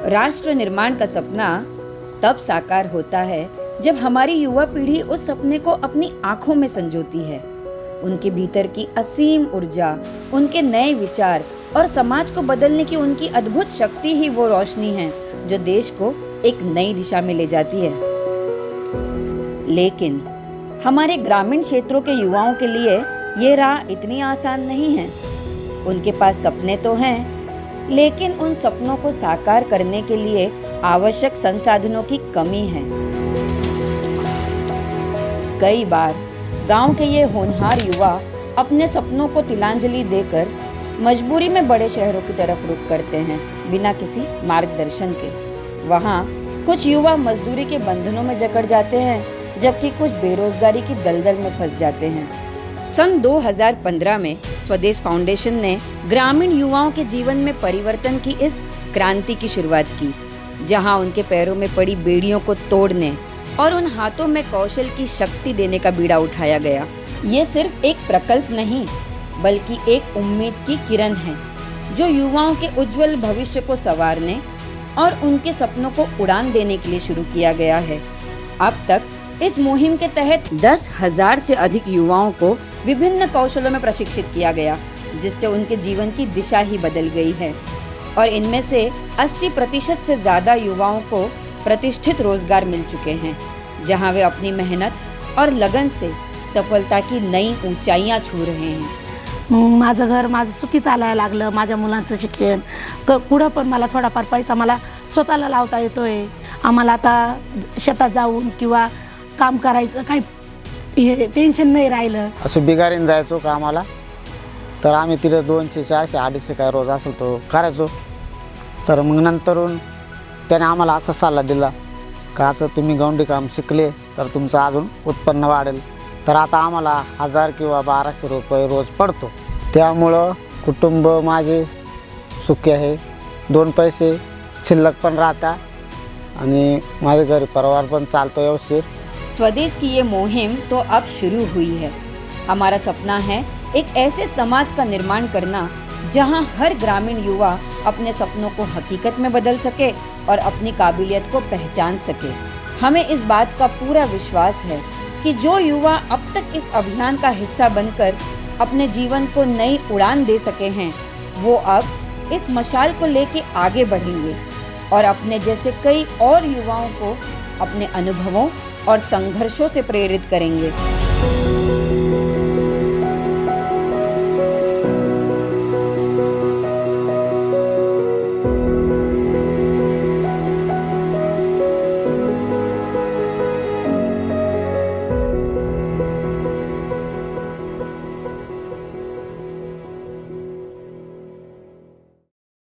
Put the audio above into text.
राष्ट्र निर्माण का सपना तब साकार होता है जब हमारी युवा पीढ़ी उस सपने को अपनी आंखों में संजोती है। उनके भीतर की असीम ऊर्जा, उनके नए विचार और समाज को बदलने की उनकी अद्भुत शक्ति ही वो रोशनी है जो देश को एक नई दिशा में ले जाती है। लेकिन हमारे ग्रामीण क्षेत्रों के युवाओं के लिए ये राह इतनी आसान नहीं है। उनके पास सपने तो हैं, लेकिन उन सपनों को साकार करने के लिए आवश्यक संसाधनों की कमी है। कई बार गांव के ये होनहार युवा अपने सपनों को तिलांजलि देकर मजबूरी में बड़े शहरों की तरफ रुख करते हैं, बिना किसी मार्गदर्शन के। वहाँ कुछ युवा मजदूरी के बंधनों में जकड़ जाते हैं, जबकि कुछ बेरोजगारी की दलदल में फंस जाते हैं। सन 2015 में स्वदेश फाउंडेशन ने ग्रामीण युवाओं के जीवन में परिवर्तन की इस क्रांति की शुरुआत की, जहां उनके पैरों में पड़ी बेड़ियों को तोड़ने और उन हाथों में कौशल की शक्ति देने का बीड़ा उठाया गया। ये सिर्फ एक प्रकल्प नहीं, बल्कि एक उम्मीद की किरण है, जो युवाओं के उज्जवल भविष्य को संवारने और उनके सपनों को उड़ान देने के लिए शुरू किया गया है। अब तक इस मुहिम के तहत 10,000 से अधिक युवाओं को विभिन्न कौशलों में प्रशिक्षित किया गया, जिससे उनके जीवन की दिशा ही बदल गई है। और इनमें से 80% से ज़्यादा युवाओं को प्रतिष्ठित रोजगार मिल चुके हैं, जहां वे अपनी मेहनत और लगन से सफलता की नई ऊंचाइयां छू रहे हैं। माझं घर माझं सुखी चालायला लागलं, माझ्या मुलांचं शिक्षण पुढं पण मला थोडाफार पैसा मला स्वतःला लावता येतोय। आम्हाला आता शेतात जाऊन किंवा काम करायचं काही हे टेन्शन नाही राहिलं। असं बिगारीन जायचो कामाला, तर आम्ही तिथे 200, 400, 250 काय रोज असेल तो करायचो। तर मग नंतरून त्याने आम्हाला असा सल्ला दिला का असं तुम्ही गवंडी काम शिकले तर तुमचं अजून उत्पन्न वाढेल। तर आता आम्हाला 1000 किंवा 1200 रुपये रोज पडतो। त्यामुळं कुटुंब माझे सुखी आहे, 2 पैसे शिल्लक पण राहता आणि माझे घर परिवार पण चालतो व्यवस्थित। स्वदेश की ये मुहिम तो अब शुरू हुई है। हमारा सपना है एक ऐसे समाज का निर्माण करना जहां हर ग्रामीण युवा अपने सपनों को हकीकत में बदल सके और अपनी काबिलियत को पहचान सके। हमें इस बात का पूरा विश्वास है कि जो युवा अब तक इस अभियान का हिस्सा बनकर अपने जीवन को नई उड़ान दे सके हैं, वो अब इस मशाल को लेके आगे बढ़ेंगे और अपने जैसे कई और युवाओं को अपने अनुभवों और संघर्षों से प्रेरित करेंगे।